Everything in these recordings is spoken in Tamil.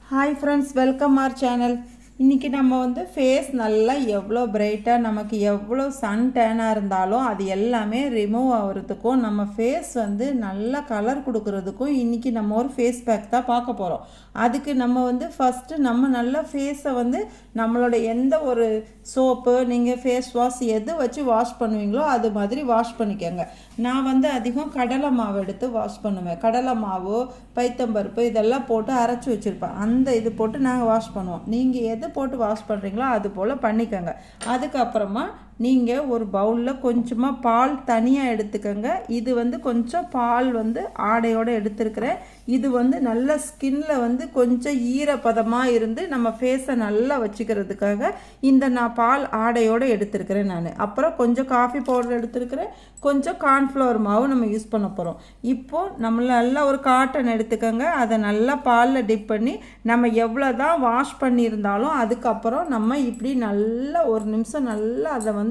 Hi friends, welcome our channel. இன்றைக்கி நம்ம வந்து ஃபேஸ் நல்லா எவ்வளோ பிரைட்டாக நமக்கு எவ்வளோ சன் டேனாக இருந்தாலும் அது எல்லாமே ரிமூவ் ஆகிறதுக்கும் நம்ம ஃபேஸ் வந்து நல்லா கலர் கொடுக்கறதுக்கும் இன்றைக்கி நம்ம ஒரு ஃபேஸ் பேக் தான் பார்க்க போகிறோம். அதுக்கு நம்ம வந்து ஃபஸ்ட்டு நம்ம நல்லா ஃபேஸை வந்து நம்மளோட எந்த ஒரு சோப்பு நீங்கள் ஃபேஸ் வாஷ் எது வச்சு வாஷ் பண்ணுவீங்களோ அது மாதிரி வாஷ் பண்ணிக்கோங்க. நான் வந்து அதிகம் கடலை மாவு எடுத்து வாஷ் பண்ணுவேன். கடலை மாவு, பைத்தம்பருப்பு இதெல்லாம் போட்டு அரைச்சி வச்சுருப்பேன். அந்த இது போட்டு நாங்கள் வாஷ் பண்ணுவோம். நீங்கள் எது போட்டு வாஷ் பண்ணுறீங்களோ அது போல் பண்ணிக்கோங்க. அதுக்கப்புறமா நீங்கள் ஒரு பவுலில் கொஞ்சமாக பால் தனியாக எடுத்துக்கோங்க. இது வந்து கொஞ்சம் பால் வந்து ஆடையோடு எடுத்துருக்கிறேன். இது வந்து நல்ல ஸ்கின்ல வந்து கொஞ்சம் ஈரப்பதமாக இருந்து நம்ம ஃபேஸை நல்லா வச்சுக்கிறதுக்காக இந்த நான் பால் ஆடையோடு எடுத்துருக்கிறேன் நான். அப்புறம் கொஞ்சம் காஃபி பவுடர் எடுத்துருக்கிறேன். கொஞ்சம் கார்ன்ஃப்ளவர் மாவு நம்ம யூஸ் பண்ண போகிறோம். இப்போது நம்ம நல்லா ஒரு காட்டன் எடுத்துக்கோங்க. அதை நல்லா பாலில் டிப் பண்ணி நம்ம எவ்வளோ தான் வாஷ் பண்ணியிருந்தாலும் அதுக்கப்புறம் நம்ம இப்படி நல்லா ஒரு நிமிஷம் நல்லா அதை வந்து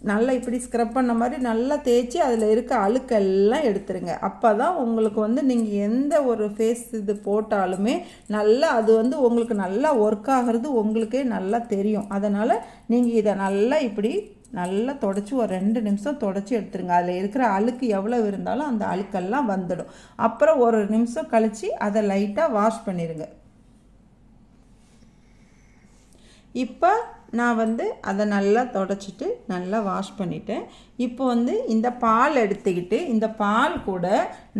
நல்லா இப்படி ஸ்க்ரப் பண்ண மாதிரி நல்லா தேய்ச்சி அதில் இருக்க அழுக்கெல்லாம் எடுத்துருங்க. அப்போ தான் உங்களுக்கு வந்து நீங்கள் எந்த ஒரு ஃபேஸ் இது போட்டாலுமே நல்லா அது வந்து உங்களுக்கு நல்லா ஒர்க் ஆகிறது உங்களுக்கே நல்லா தெரியும். அதனால் நீங்கள் இதை நல்லா இப்படி நல்லா தொடச்சி ஒரு 2 நிமிஷம் தொடச்சி எடுத்துருங்க. அதில் இருக்கிற அழுக்கு எவ்வளோ இருந்தாலும் அந்த அழுக்கெல்லாம் வந்துடும். அப்புறம் ஒரு நிமிஷம் கழித்து அதை லைட்டாக வாஷ் பண்ணிடுங்க. இப்போ நான் வந்து அதை நல்லா தொடச்சிட்டு நல்லா வாஷ் பண்ணிட்டேன். இப்போ வந்து இந்த பால் எடுத்துக்கிட்டு இந்த பால் கூட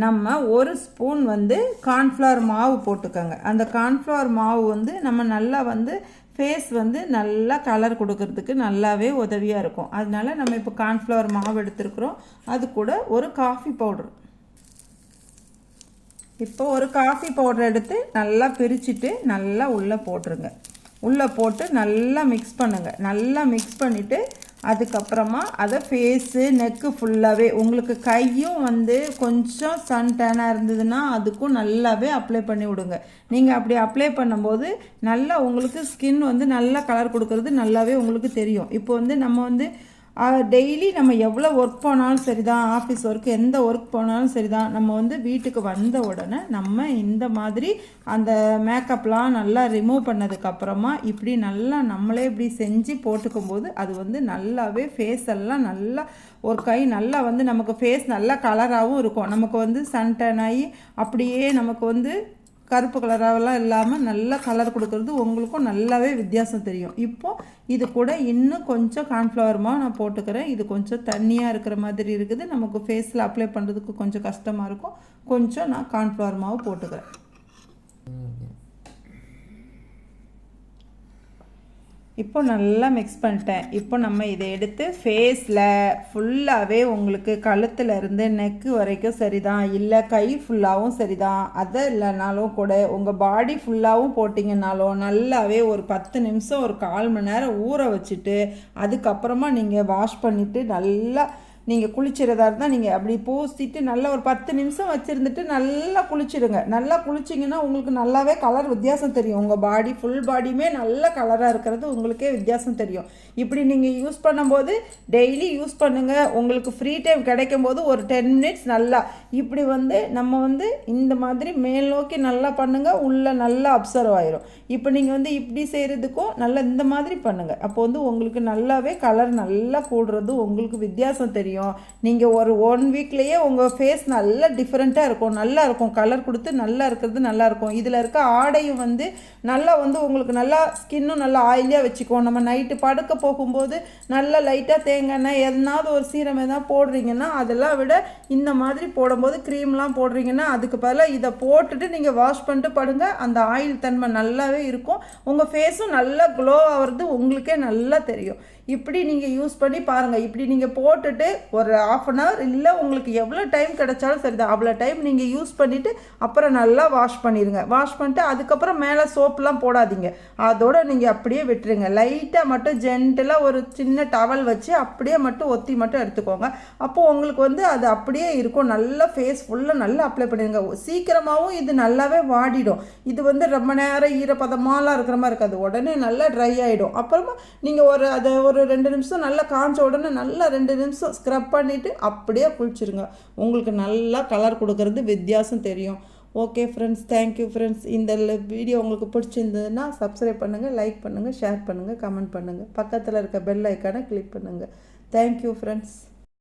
நம்ம ஒரு ஸ்பூன் வந்து கார்ன்ஃப்ளவர் மாவு போட்டுக்கோங்க. அந்த கார்ன்ஃப்ளவர் மாவு வந்து நம்ம நல்லா வந்து ஃபேஸ் வந்து நல்லா கலர் கொடுக்கறதுக்கு நல்லாவே உதவியாக இருக்கும். அதனால நம்ம இப்போ கார்ன்ஃப்ளவர் மாவு எடுத்துருக்குறோம். அது கூட ஒரு காஃபி பவுடர். இப்போ ஒரு காஃபி பவுடர் எடுத்து நல்லா பிரிச்சுட்டு நல்லா உள்ளே போட்டுருங்க. உள்ளே போட்டு நல்லா மிக்ஸ் பண்ணுங்கள். நல்லா மிக்ஸ் பண்ணிவிட்டு அதுக்கப்புறமா அதை ஃபேஸு நெக்கு ஃபுல்லாகவே உங்களுக்கு கையும் வந்து கொஞ்சம் சன் டேனாக இருந்ததுன்னா அதுக்கும் நல்லாவே அப்ளை பண்ணி விடுங்க. நீங்கள் அப்படி அப்ளை பண்ணும்போது நல்லா உங்களுக்கு ஸ்கின் வந்து நல்லா கலர் கொடுக்கறது நல்லாவே உங்களுக்கு தெரியும். இப்போ வந்து நம்ம வந்து டெய்லி நம்ம எவ்வளோ ஒர்க் போனாலும் சரி தான், ஆஃபீஸ் ஒர்க் எந்த ஒர்க் போனாலும் சரி தான், நம்ம வந்து வீட்டுக்கு வந்த உடனே நம்ம இந்த மாதிரி அந்த மேக்கப்லாம் நல்லா ரிமூவ் பண்ணதுக்கப்புறமா இப்படி நல்லா நம்மளே இப்படி செஞ்சு போட்டுக்கும் போது அது வந்து நல்லாவே ஃபேஸ் எல்லாம் நல்லா ஒரு கை நல்லா வந்து நமக்கு ஃபேஸ் நல்லா கலராகவும் இருக்கும். நமக்கு வந்து சன் டேன் ஆகி அப்படியே நமக்கு வந்து கருப்பு கலராகலாம் இல்லாமல் நல்ல கலர் கொடுக்கறது உங்களுக்கும் நல்லாவே வித்தியாசம் தெரியும். இப்போது இது கூட இன்னும் கொஞ்சம் கார்ன்ஃப்ளவர் மாவு நான் போட்டுக்கிறேன். இது கொஞ்சம் தண்ணியாக இருக்கிற மாதிரி இருக்குது. நமக்கு ஃபேஸில் அப்ளை பண்ணுறதுக்கு கொஞ்சம் கஷ்டமாக இருக்கும். கொஞ்சம் நான் கார்ன்ஃப்ளவர் மாவு போட்டுக்கிறேன். இப்போ நல்லா மிக்ஸ் பண்ணிட்டேன். இப்போ நம்ம இதை எடுத்து ஃபேஸில் ஃபுல்லாகவே உங்களுக்கு கழுத்தில் இருந்து நெக்கு வரைக்கும் சரிதான், இல்லை கை ஃபுல்லாகவும் சரிதான், அதை இல்லைனாலும் கூட உங்கள் பாடி ஃபுல்லாகவும் போட்டிங்கனாலும் நல்லாவே ஒரு 10 நிமிஷம் ஒரு 1/4 மணி நேரம் ஊற வச்சுட்டு அதுக்கப்புறமா நீங்கள் வாஷ் பண்ணிவிட்டு நல்லா நீங்கள் குளிச்சிறதா இருந்தால் நீங்கள் அப்படி பூசிட்டு நல்லா ஒரு 10 நிமிஷம் வச்சுருந்துட்டு நல்லா குளிச்சிடுங்க. நல்லா குளிச்சிங்கன்னா உங்களுக்கு நல்லாவே கலர் வித்தியாசம் தெரியும். உங்கள் பாடி ஃபுல் பாடியுமே நல்ல கலராக இருக்கிறது உங்களுக்கே வித்தியாசம் தெரியும். இப்படி நீங்கள் யூஸ் பண்ணும்போது டெய்லி யூஸ் பண்ணுங்கள். உங்களுக்கு ஃப்ரீ டைம் கிடைக்கும் போது ஒரு 10 மினிட்ஸ் நல்லா இப்படி வந்து நம்ம வந்து இந்த மாதிரி மேல் நோக்கி நல்லா பண்ணுங்கள். உள்ளே நல்லா அப்சர்வ் ஆயிரும். இப்போ நீங்கள் வந்து இப்படி செய்கிறதுக்கும் நல்லா இந்த மாதிரி பண்ணுங்கள். அப்போ வந்து உங்களுக்கு நல்லாவே கலர் நல்லா கூடுறது உங்களுக்கு வித்தியாசம் தெரியும். நீங்கள் ஒரு 1 வீக்லேயே உங்கள் ஃபேஸ் நல்லா டிஃப்ரெண்ட்டாக இருக்கும். நல்லா இருக்கும். கலர் கொடுத்து நல்லா இருக்கிறது நல்லாயிருக்கும். இதில் இருக்க ஆடையும் வந்து நல்லா வந்து உங்களுக்கு நல்லா ஸ்கின்னும் நல்லா ஆயிலியாக வச்சுக்குவோம். நம்ம நைட்டு படுக்க போகும்போது நல்லா லைட்டாக தேங்காய் எண்ணெய் எதனாவது ஒரு சீரம் எதாவது போடுறீங்கன்னா அதெல்லாம் விட இந்த மாதிரி போடும்போது க்ரீம்லாம் போடுறீங்கன்னா அதுக்கு பதிலாக இதை போட்டுட்டு நீங்கள் வாஷ் பண்ணிட்டு படுங்க. அந்த ஆயில் தன்மை நல்லாவே இருக்கும். உங்கள் ஃபேஸும் நல்லா க்ளோ ஆகிறது உங்களுக்கே நல்லா தெரியும். இப்படி நீங்கள் யூஸ் பண்ணி பாருங்கள். இப்படி நீங்கள் போட்டுட்டு ஒரு 1/2 அன் ஹவர் இல்லை உங்களுக்கு எவ்வளோ டைம் கிடைச்சாலும் சரி தான், அவ்வளோ டைம் நீங்கள் யூஸ் பண்ணிவிட்டு அப்புறம் நல்லா வாஷ் பண்ணிடுங்க. வாஷ் பண்ணிட்டு அதுக்கப்புறம் மேலே சோப்புலாம் போடாதீங்க. அதோடு நீங்கள் அப்படியே விட்டுருங்க. லைட்டாக மட்டும் ஜென்டலாக ஒரு சின்ன டவல் வச்சு அப்படியே மட்டும் ஒத்தி மட்டும் எடுத்துக்கோங்க. அப்போது உங்களுக்கு வந்து அது அப்படியே இருக்கும். நல்லா ஃபேஸ் ஃபுல்லாக நல்லா அப்ளை பண்ணிடுங்க. சீக்கிரமாகவும் இது நல்லாவே வாடிடும். இது வந்து ரொம்ப நேரம் ஈரப்பதமாலாம் இருக்கிற மாதிரி இருக்காது. உடனே நல்லா ட்ரை ஆகிடும். அப்புறமா நீங்கள் ஒரு 2 நிமிஷம் நல்லா காஞ்ச உடனே நல்லா 2 நிமிஷம் ஸ்க்ரப் பண்ணிவிட்டு அப்படியே குளிச்சிருங்க. உங்களுக்கு நல்லா கலர் கொடுக்கறது வித்தியாசம் தெரியும். Okay friends, thank you friends. இந்த வீடியோ உங்களுக்கு பிடிச்சிருந்ததுன்னா சப்ஸ்கிரைப் பண்ணுங்கள், லைக் பண்ணுங்கள், ஷேர் பண்ணுங்கள், கமெண்ட் பண்ணுங்கள். பக்கத்தில் இருக்க பெல் ஐக்கானை கிளிக் பண்ணுங்கள். Thank you friends.